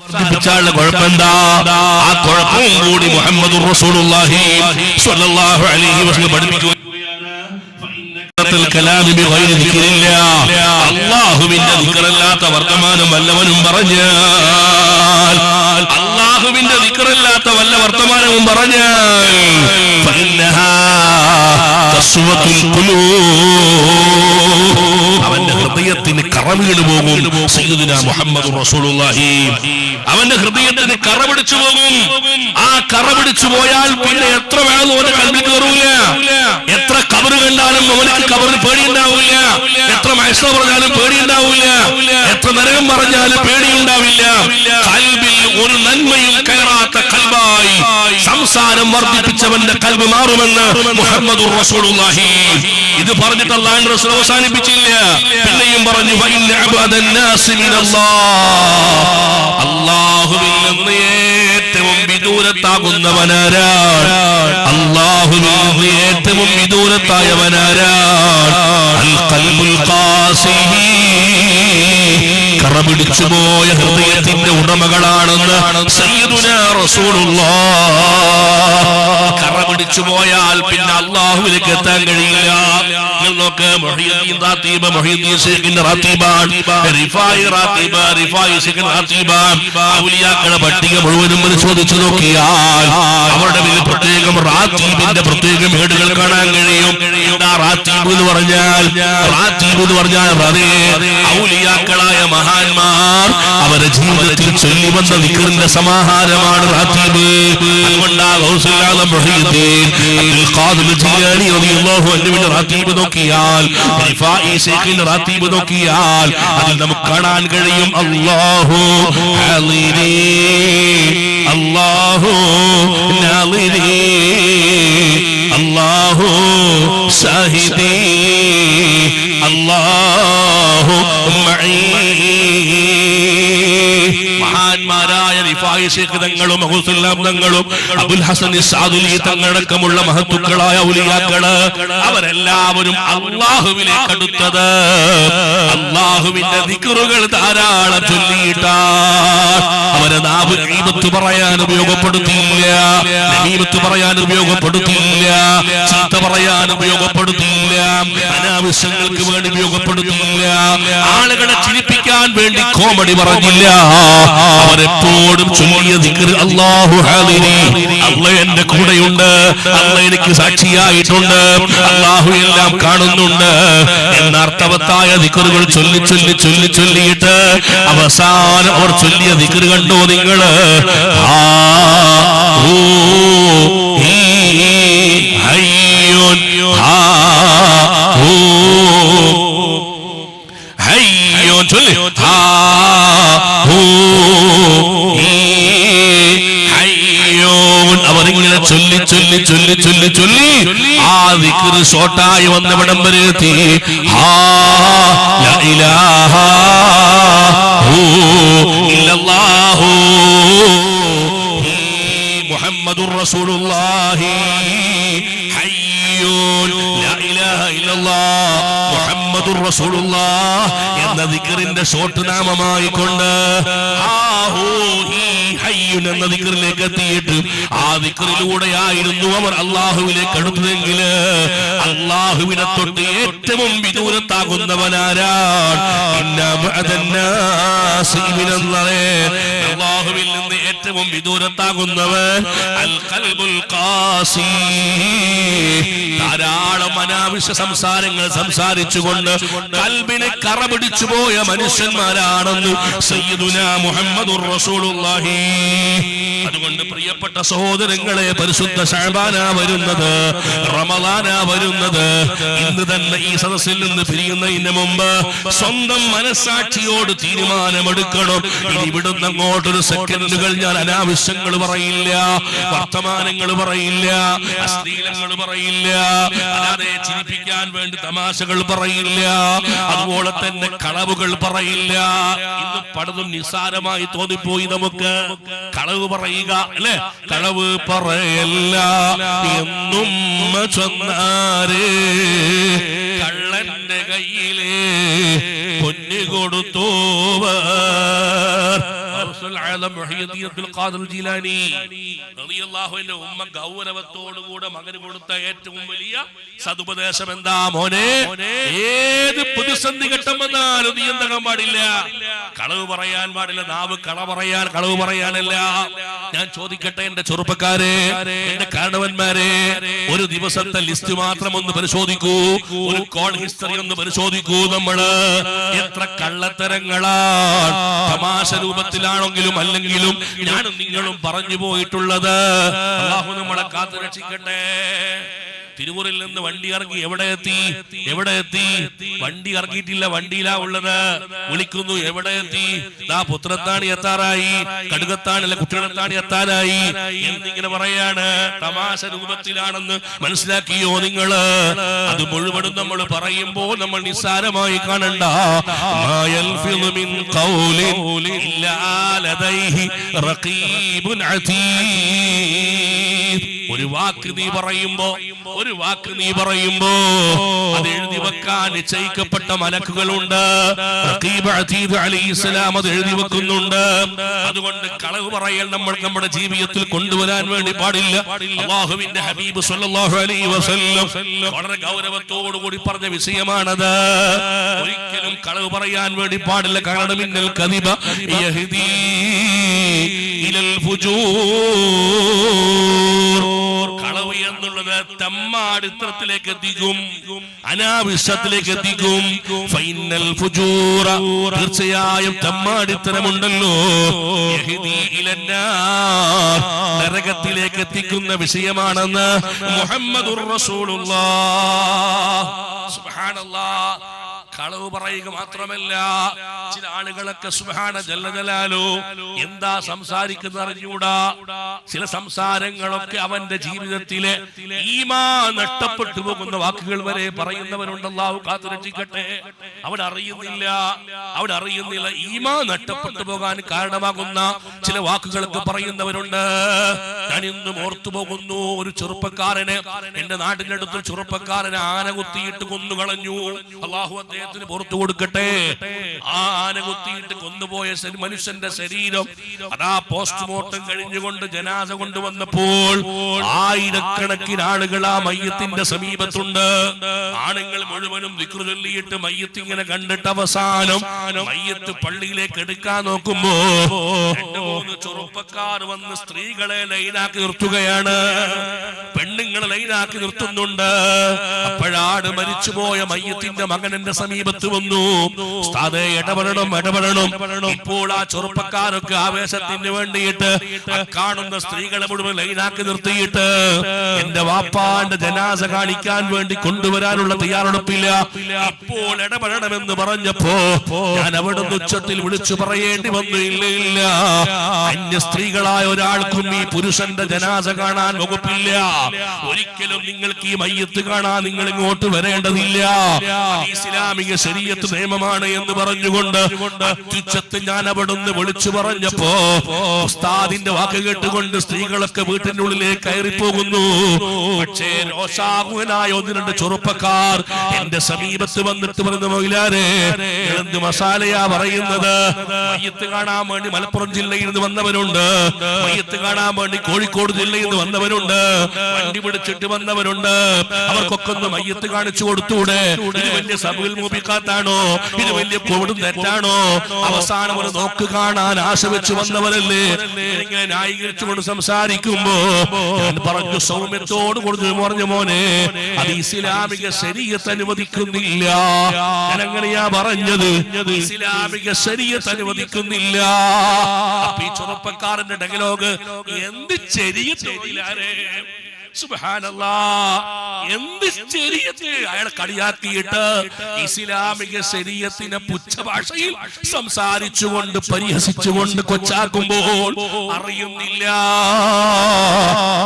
വർദ്ധിപ്പിച്ചാലുള്ള കുഴപ്പമെന്താ? ആ കുഴപ്പവും കൂടി മുഹമ്മദുർ റസൂലുള്ളാഹി സ്വല്ലല്ലാഹു അലൈഹി വസല്ലം പഠിപ്പിക്കുകയാണ്. അല്ലാഹുവിന്റെ ദിക്റല്ലാത്ത വർത്തമാനം വല്ലവനും പറഞ്ഞാൽ, അല്ലാഹുവിന്റെ ദിക്റല്ലാത്ത വല്ല വർത്തമാനവും പറഞ്ഞാൽ അവന്റെ ഹൃദയത്തിന് കറ വീണു പോകും. സയ്യിദുനാ മുഹമ്മദുർ റസൂലുള്ളാഹി അവന്റെ ഹൃദയത്തിന് കറ പിടിച്ചു പോകും. ആ കറ പിടിച്ചു പോയാൽ പിന്നെ എത്ര വേണമെന്ന് അവന്റെ കൽബിൽ കയറൂല. എത്ര ഖബർ കണ്ടാലും അവനക്ക് ഖബറിന് പേടിയുണ്ടാവില്ല. എത്ര മഹ്ശർ പറഞ്ഞാലും പേടിയുണ്ടാവില്ല. എത്ര നരകം പറഞ്ഞാലും പേടിയുണ്ടാവില്ല. കൽബിൽ ഒരു നന്മയും കയറാത്ത കൽബായി സംസാരം വർദ്ധിപ്പിച്ചവന്റെ കൽബ് മാറുമെന്ന് മുഹമ്മദുർ റസൂലുള്ളാഹി. ഇത് പറഞ്ഞിട്ട് അല്ലാഹു റസൂൽ അവസാനിപ്പിച്ചില്ല. പിന്നെയും പറഞ്ഞു അല്ലാഹുവിൽ നിന്ന് ഏറ്റവും വിദൂരത്താകുന്നവനാരാണ്? അല്ലാഹുവിൽ നിന്ന് ഏറ്റവും വിദൂരത്തായവനാരാണ്? അൽ ഖൽബുൽ ഖാസി, കറ പിടിച്ചു പോയ ഹൃദയത്തിന്റെ ഉടമകളാണെന്ന് സയ്യിദുനാ റസൂലുള്ളാഹ്. കറ പിടിച്ചു പോയാൽ പിന്നെ അല്ലാഹുവിലേക്ക് എത്താൻ കഴിയില്ല. നിങ്ങൾ നോക്ക്, മുഹയ്യിദ്ദീൻ റാത്തീബ് മുഹയ്യിദ്ദീൻ ശൈഖിന്റെ റാത്തീബാണ്, റിഫായി റാത്തീബ് റിഫായി ശൈഖിന്റെ റാത്തീബാണ്. ഔലിയാക്കളുടെ പട്ടിക മുഴുവനും പരിശോധിച്ചു നോക്കിയാൽ അവരുടെ പേരിൽ പ്രത്യേകം റാത്തീബിന്റെ പ്രത്യേകം ഏടുകൾ കാണാൻ കഴിയും. റാത്തീബ് എന്ന് പറഞ്ഞാൽ ഔലിയാക്കളായ മഹാന്മാർ അവരുടെ ജീവിതത്തിൽ ചൊല്ലി വന്ന ദിക്റിന്റെ സമാഹാരമാണ് റാത്തീബ്. അതുകൊണ്ടാണ് ഗൗസുൽ ആലം മുഹയ്യിദ്ദീൻ അബ്ദുൽ ഖാദിർ ജീലാനി റളിയല്ലാഹു അൻഹുവിന്റെ റാത്തീബ് നോക്കിയാൽ, റിഫായി ശൈഖിന്റെ റാത്തീബ് നോക്കിയാൽ അതിൽ നമുക്ക് കാണാൻ കഴിയും അല്ലാഹു ഹാളിരി, അല്ലാഹു നാളിരി, അല്ലാഹു സാഹിദി, അല്ലാഹു മഈ. മഹാന്മാരായ റിഫായി ശൈഖ് തങ്ങളും ഗൗസുൽ ആലം തങ്ങളും അബുൽ ഹസൻ സാദുലി തങ്ങളടക്കമുള്ള മഹത്തുക്കളായ ഔലിയാക്കള് അവരെല്ലാവരും അല്ലാഹുവിലേക്ക് അടുത്തത് അല്ലാഹുവിന്റെ ദിക്റുകൾ ധാരാളം ചൊല്ലിയിട്ടാണ്. അവരെ നാവ് ഗീബത്ത് പറയാൻ ഉപയോഗപ്പെടുത്തിയില്ല, നമീമത്ത് പറയാൻ ഉപയോഗപ്പെടുത്തിയില്ല, ചീത്ത പറയാൻ ഉപയോഗപ്പെടുത്തിയില്ല, അനാവശ്യങ്ങൾക്ക് വേണ്ടി ഉപയോഗപ്പെടുത്തിയില്ല, ആളുകളെ ചിരിപ്പിക്കാൻ വേണ്ടി കോമഡി പറഞ്ഞില്ല. അവരെപ്പോഴും ചൊല്ലിയ ദിക്ർ അല്ലാഹു ഹാദിരി, അല്ലാഹു എന്റെ കൂടെയുണ്ട്, അല്ലാഹു എനിക്ക് സാക്ഷിയായിട്ടുണ്ട്, അല്ലാഹു എല്ലാം കാണുന്നുണ്ട് എന്ന അർത്ഥവത്തായ ദിക്റുകൾ ചൊല്ലിയിട്ട് അവസാനം അവർ ചൊല്ലിയ ദിക്ർ കണ്ടോ നിങ്ങള്? അവരിങ്ങനെ ചൊല്ലി ആ ദിക്ർ ഷോട്ടായി വന്നവിടം വരെ എത്തി. ലാ ഇലാഹ ഇല്ലല്ലാഹു മുഹമ്മദുർ റസൂലുള്ളാഹി ഹയ്യൂൻ ലാ ഇലാഹ ഇല്ലല്ലാഹ് മുഹമ്മദുർ റസൂലുള്ളാഹ് എന്ന ദിക്റിന്റെ ഷോട്ട് നാമമായി കൊണ്ട് എന്ന ദിക്റിലേക്ക് എത്തിയിട്ട് ആ ദിക്റിലൂടെയായിരുന്നു അവർ അല്ലാഹുവിലേക്ക് അടുത്തതെങ്കിൽ അല്ലാഹുവിനെ തൊട്ട് ഏറ്റവും വിദൂരത്താകുന്നവനാരാണ്? അല്ലാഹുവിൽ നിന്ന് ഏറ്റവും വിദൂരത്താകുന്നവൻ അൽ ഖൽബുൽ ഖാസി. ധാരാളം അനാവശ്യ സംസാരങ്ങൾ സംസാരിച്ചുകൊണ്ട് കൽബിനെ കറ പിടിച്ചു പോയ മനുഷ്യന്മാരാണെന്ന് സയ്യിദുനാ മുഹമ്മദുർ റസൂലുള്ളാഹി. അതുകൊണ്ട് പ്രിയപ്പെട്ട സഹോദരങ്ങളെ, പരിശുദ്ധ ശഅബാനാ വരുന്നത്, റമളാനാ വരുന്നത്. ഇന്ന് തന്നെ ഈ സദസ്സിൽ നിന്ന് പിരിയുന്നതിന് മുമ്പ് സ്വന്തം മനസ്സാക്ഷിയോട് തീരുമാനമെടുക്കണം. ഇനി ഇവിടുന്ന് അങ്ങോട്ടൊരു സെക്കൻഡുകൾ ഞാൻ അനാവശ്യങ്ങൾ പറയില്ല, വർത്തമാനങ്ങൾ പറയില്ല, അശ്ലീലങ്ങൾ പറയില്ല, അല്ലാതെ ചിരിപ്പിക്കാൻ വേണ്ടി തമാശകൾ പറയില്ല, അതുപോലെ തന്നെ കളവുകൾ പറയില്ല. ഇന്ന് പലതും നിസ്സാരമായി തോന്നിപ്പോയി നമുക്ക്. കളവ് പറയുക അല്ലെ, കളവ് പറയല്ല എന്നും ചൊന്നാരേ, കള്ളന്റെ കയ്യിലെ പൊന്നു കൊടുത്തോവർ ഗൗസുൽ ആലം മുഹയ്യിദ്ദീൻ അബ്ദുൽ ഖാദിർ ജീലാനി റളിയല്ലാഹു അൻഹു ഉമ്മ ഗൗരവത്തോടുകൂടെ മകന് കൊടുത്ത ഏറ്റവും വലിയ സതുപദേശം എന്താ? മോനെ, ഏത് പ്രതിസന്ധി ഘട്ടം വന്നാലും നീ എന്താകാൻ പാടില്ല, കളവ് പറയാൻ പാടില്ല. നാവ് കളവ് പറയാനല്ല. ഞാൻ ചോദിക്കട്ടെ എന്റെ ചെറുപ്പക്കാരെ, എന്റെ കാരണവന്മാരെ, ഒരു ദിവസത്തെ ലിസ്റ്റ് മാത്രം ഒന്ന് പരിശോധിക്കൂ, ഒരു കോൾ ഹിസ്റ്ററി ഒന്ന് പരിശോധിക്കൂ. നമ്മള് എത്ര കള്ളത്തരങ്ങളാണ് തമാശ രൂപത്തിലാണെങ്കിലും അല്ലെങ്കിലും ഞാനും നിങ്ങളും പറഞ്ഞു പോയിട്ടുള്ളത്. അല്ലാഹു നമ്മളെ കാത്തുരക്ഷിക്കട്ടെ. തിരുവൂരിൽ നിന്ന് വണ്ടി ഇറങ്ങി എവിടെ എത്തി? വണ്ടി ഇറങ്ങിയിട്ടില്ല, വണ്ടിയിലാ ഉള്ളത്. വിളിക്കുന്നു, എവിടെ എത്തി? പുത്രത്താണി എത്താറായി, കടുകത്താണല്ല കുട്ടികളത്താണി എത്താനായി എന്നിങ്ങനെ പറയാണ്. തമാശ രൂപത്തിലാണെന്ന് മനസ്സിലാക്കിയോ നിങ്ങള്? അത് മുഴുവനും നമ്മൾ പറയുമ്പോൾ നമ്മൾ നിസ്സാരമായി കാണണ്ട. ഒരു വാക്ക് നീ പറയുമ്പോ അത് എഴുതി വെക്കാൻ നിശ്ചയിക്കപ്പെട്ട മലക്കുകളുണ്ട്. റഖീബ് അതീദ് അലൈഹിസ്സലാം അത് എഴുതി വെക്കുന്നുണ്ട്. അതുകൊണ്ട് കളവ് പറയൽ നമ്മൾ നമ്മുടെ ജീവിതത്തിൽ കൊണ്ടുവരാൻ വേണ്ടി പാടില്ല. അല്ലാഹുവിന്റെ ഹബീബ് സ്വല്ലല്ലാഹു അലൈഹി വസല്ലം വളരെ ഗൗരവത്തോടു കൂടി പറഞ്ഞ വിഷയമാണത്. ഒരിക്കലും കളവ് പറയാൻ വേണ്ടി പാടില്ല. കാരണം ഇന്നൽ കദിബ യഹ്ദീ ഇലൽ ഫുജൂർ. കളവ് എന്നുള്ളത് തമ്മാടിത്തരത്തിലേക്ക് എത്തിക്കും, അനാവശ്യത്തിലേക്ക് എത്തിക്കും. ഫൈനൽ ഫുജൂറ, തീർച്ചയായും തമ്മാടിത്തരമുണ്ടല്ലോ, യഹ്ദീ ഇലന്നാർ, നരകത്തിലേക്ക് എത്തിക്കുന്ന വിഷയമാണെന്ന് മുഹമ്മദുർ റസൂലുള്ളാഹ്. സുബ്ഹാനല്ലാഹ്. കളവ് പറയുക മാത്രമല്ല, ചില ആളുകളൊക്കെ സുബ്ഹാന ജല്ല ജലാലു എന്താ സംസാരിക്കുന്ന അറിഞ്ഞൂടാ. ചില സംസാരങ്ങളൊക്കെ അവന്റെ ജീവിതത്തിലെ ഈമാൻ നഷ്ടപ്പെട്ടു പോകുന്ന വാക്കുകൾ വരെ പറയുന്നവരുണ്ട്. അല്ലാഹു കാത്തുരക്ഷിക്കട്ടെ. അവിടെ അറിയുന്നില്ല ഈമാൻ നഷ്ടപ്പെട്ടു പോകാൻ കാരണമാകുന്ന ചില വാക്കുകളൊക്കെ പറയുന്നവരുണ്ട്. ഞാൻ ഇന്നും ഓർത്തു പോകുന്നു, ഒരു ചെറുപ്പക്കാരനെ, എന്റെ നാട്ടിന്റെ അടുത്തൊരു ചെറുപ്പക്കാരനെ ആന കുത്തിയിട്ട് കൊന്നുകളഞ്ഞു. അല്ലാഹു അദ്ദേഹത്തിന് പുറത്തു കൊടുക്കട്ടെ. ആ ആന കുത്തിയിട്ട് കൊന്നുപോയ മനുഷ്യന്റെ ശരീരം അതാ പോസ്റ്റ്മോർട്ടം കഴിഞ്ഞുകൊണ്ട് ജനാസ കൊണ്ടുവന്നപ്പോൾ ആയിരക്കണക്കിന് ആളുകൾ ആ മയ്യത്തിന്റെ സമീപത്തുണ്ട്. ആണുങ്ങൾ മുഴുവനും ദിക്ർ ചൊല്ലിയിട്ട് മയ്യത്ത് ഇങ്ങനെ കണ്ടിട്ട് അവസാനം മയ്യത്ത് പള്ളിയിലേക്ക് എടുക്കാൻ നോക്കുമ്പോ 2-3 ചെറുപ്പക്കാർ വന്ന് സ്ത്രീകളെ ലൈനാക്കി നിർത്തുകയാണ്, പെണ്ണുങ്ങളെ ലൈനാക്കി നിർത്തുന്നുണ്ട്. അപ്പോഴാണ് മരിച്ചുപോയ മയ്യത്തിന്റെ മകൻ എന്റെ സമീപത്ത് വന്നു. ഉസ്താദേ, ഇടപെടണം. ഇപ്പോൾ ആ ചെറുപ്പക്കാരൊക്കെ ആവേശത്തിന് വേണ്ടിയിട്ട് കാണുന്ന സ്ത്രീകളെ മുഴുവൻ ലൈനാക്കി നിർത്തിയിട്ട് എന്റെ വാപ്പാന്റെ ജനാസ കാണിക്കാൻ വേണ്ടി കൊണ്ടുവരാനുള്ള തയ്യാറെടുപ്പില്ല. ഇപ്പോൾ ഇടപെടണമെന്ന് പറഞ്ഞപ്പോ ഞാൻ അവിടുന്ന് ഉച്ചത്തിൽ വിളിച്ചു പറയേണ്ടി വന്നു, ഇല്ല, അന്യ സ്ത്രീകളായ ഒരാൾക്കും ഈ പുരുഷന്റെ ജനാസ കാണാൻ വകുപ്പില്ല. ഒരിക്കലും നിങ്ങൾക്ക് ഈ മയ്യത്ത് കാണാൻ നിങ്ങൾ ഇങ്ങോട്ട് വരേണ്ടതില്ല. ഇസ്ലാമിക ശരീഅത്ത് നിയമമാണ് എന്ന് പറഞ്ഞുകൊണ്ട് അത്യുച്ചത്തിൽ ഞാൻ അവിടുന്ന് വിളിച്ചു പറഞ്ഞപ്പോ ഉസ്താദിന്റെ വാക്ക് കേട്ടുകൊണ്ട് സ്ത്രീകളൊക്കെ വീട്ടിന്റെ ഉള്ളിലേക്ക് കയറിപ്പോകുന്നു. പക്ഷേ രോഷാകുലനായ 1-2 ചെറുപ്പക്കാർ എന്റെ സമീപത്ത് വന്നിട്ട് പറഞ്ഞു, മൗലാരെ, എന്ത് മസാലയാ പറയുന്നത്? മയ്യത്ത് കാണാൻ വേണ്ടി മലപ്പുറം ജില്ലയിൽ നിന്ന് വന്നവരുണ്ട്, മയ്യത്ത് കാണാൻ വേണ്ടി കോഴിക്കോട് ജില്ലയിൽ നിന്ന് വന്നവരുണ്ട്, വണ്ടി പിടിച്ചിട്ട് വന്നവരുണ്ട്. അവർക്കൊക്കെ ഒന്ന് മയ്യത്ത് കാണിച്ചു കൊടുത്തൂടെ? ഇത് വലിയ സബുൽ മൂബിഖാത്താണോ? ഇത് വലിയ കോടും തെറ്റാണോ? അവസാനം ഒരു നോക്ക് കാണാൻ ആശ വെച്ച് വന്നവരല്ലേ? ഇങ്ങനെ ന്യായീകരിച്ചുകൊണ്ട് സംസാരിക്കുമ്പോ ഞാൻ പറഞ്ഞു, സൗമ്യത്തോട് കൊടുത്തു പറഞ്ഞു, മോനെ, അത് ഇസ്ലാമിക ശരീഅത്ത് അനുവദിക്കുന്നില്ല. ഞാൻ അങ്ങനെയാ പറഞ്ഞത്, ഇസ്ലാമിക ശരീഅത്ത് അനുവദിക്കുന്നില്ല. അപ്പൊ ഈ ചെറുപ്പക്കാരന്റെ ഡയലോഗ്, എന്ത് ശരീഅത്തിലാരെ? സുബ്ഹാനല്ലാഹ്, എന്ത് ശരീഅത്ത്? അയാളെ കളിയാക്കിയിട്ട് ഇസ്ലാമിക ശരീഅത്തിനെ പുച്ഛഭാഷയിൽ സംസാരിച്ചുകൊണ്ട് പരിഹസിച്ചുകൊണ്ട് കൊച്ചാക്കുമ്പോൾ അറിയുന്നില്ല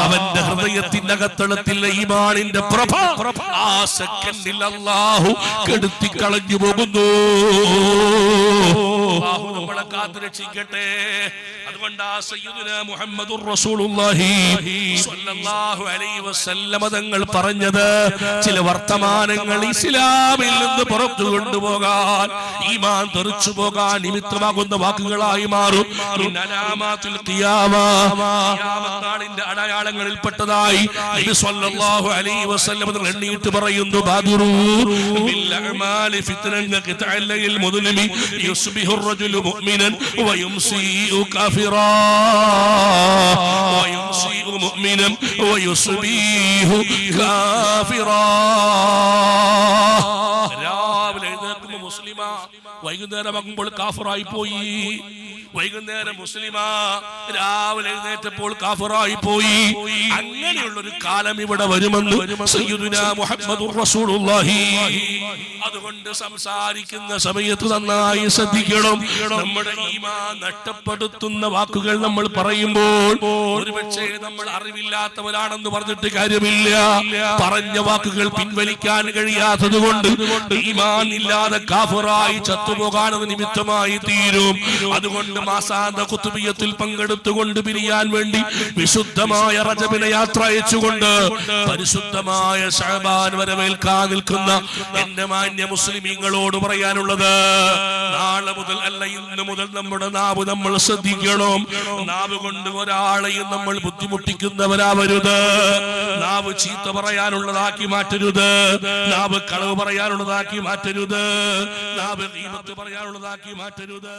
അവന്റെ ഹൃദയത്തിന്റെ അകത്തളത്തിലെ ഈമാനിന്റെ പ്രഭ ആ സെക്കൻഡിൽ അല്ലാഹു കെടുത്തി കളഞ്ഞു പോകുന്നു. അല്ലാഹു നമ്മളെ കാത്തുരക്ഷിക്കട്ടെ. അതുകൊണ്ട് ആ സയ്യിദുനാ മുഹമ്മദുർ റസൂലുള്ളാഹി സ്വല്ലല്ലാഹു അലൈഹി വസല്ലം തങ്ങൾ പറഞ്ഞത് ചില വർത്തമാനങ്ങൾ ഇസ്ലാമിൽ നിന്ന് പുറത്തു കൊണ്ടുപോകാൻ, ഈമാൻ തെറിച്ചു പോകാൻ നിമിത്തമാകുന്ന വാക്കുകളായി മാറും. അലാമാത്തുൽ ഖിയാമ, ഖിയാമത്ത് അടയാളങ്ങളിൽ പെട്ടതായി നബി സ്വല്ലല്ലാഹു അലൈഹി വസല്ലം തങ്ങൾ എണ്ണിയിട്ട് പറയുന്നു, ബാദിറൂ ബിൽ അഅമാലി ഫിത്നൻ ഖിതഅൽ മുദ്ലിമി യുസ്ബിഹു الرجل مؤمنا ويمسي كافرا ويمسي مؤمنا ويصبح كافرا. രാവിലെ എഴുന്നേൽക്കുമ്പോ മുസ്ലിമാ, വൈകുന്നേരം ആകുമ്പോൾ കാഫിറായി പോയി. വൈകുന്നേരം മുസ്ലിമാ, രാവിലെ എഴുന്നേറ്റപ്പോൾ കാഫിറായി പോയി. അങ്ങനെയുള്ളൊരു കാലം ഇവിടെ വരുമെന്ന് സയ്യിദുനാ മുഹമ്മദുർ റസൂലുള്ളാഹി. അതുകൊണ്ട് സംസാരിക്കുന്ന സമയത്ത് നന്നായി ശ്രദ്ധിക്കണം. നമ്മുടെ ഈമാൻ നഷ്ടപ്പെടുത്തുന്ന വാക്കുകൾ നമ്മൾ പറയുമ്പോൾ ഒരുപക്ഷേ നമ്മൾ അറിവില്ലാത്തവരാണെന്ന് പറഞ്ഞിട്ട് കാര്യമില്ല. പറഞ്ഞ വാക്കുകൾ പിൻവലിക്കാൻ കഴിയാത്തത് കൊണ്ട് ഈമാൻ ഇല്ലാതെ കാഫിറായി ചത്തുപോകാനത് നിമിത്തമായി തീരും. അതുകൊണ്ട് മാസാന്ത ഖുതുബിയത്തിൽ പങ്കെടുത്തുകൊണ്ട് പിരിയാൻ വേണ്ടി വിശുദ്ധമായ റജബിനെ യാത്ര അയച്ചുകൊണ്ട് പരിശുദ്ധമായ ശഅബാൻ വരവേൽക്കാൻ നിൽക്കുന്ന എന്റെ മാന്യ മുസ്ലിമീങ്ങളോട് പറയാനുള്ളത്, നാളെ മുതൽ അല്ല ഇന്ന് മുതൽ നമ്മുടെ നാവ് നമ്മൾ ശ്രദ്ധിക്കണം. നാവ് കൊണ്ട് ഒരാളെയും നമ്മൾ ബുദ്ധിമുട്ടിക്കുന്നവരാവരുത്. നാവ് ചീത്ത പറയാനുള്ളതാക്കി മാറ്റരുത്. നാവ് കളവ് പറയാനുള്ളതാക്കി മാറ്റരുത്. നാവ് ഗീബത്ത് പറയാനുള്ളതാക്കി മാറ്റരുത്.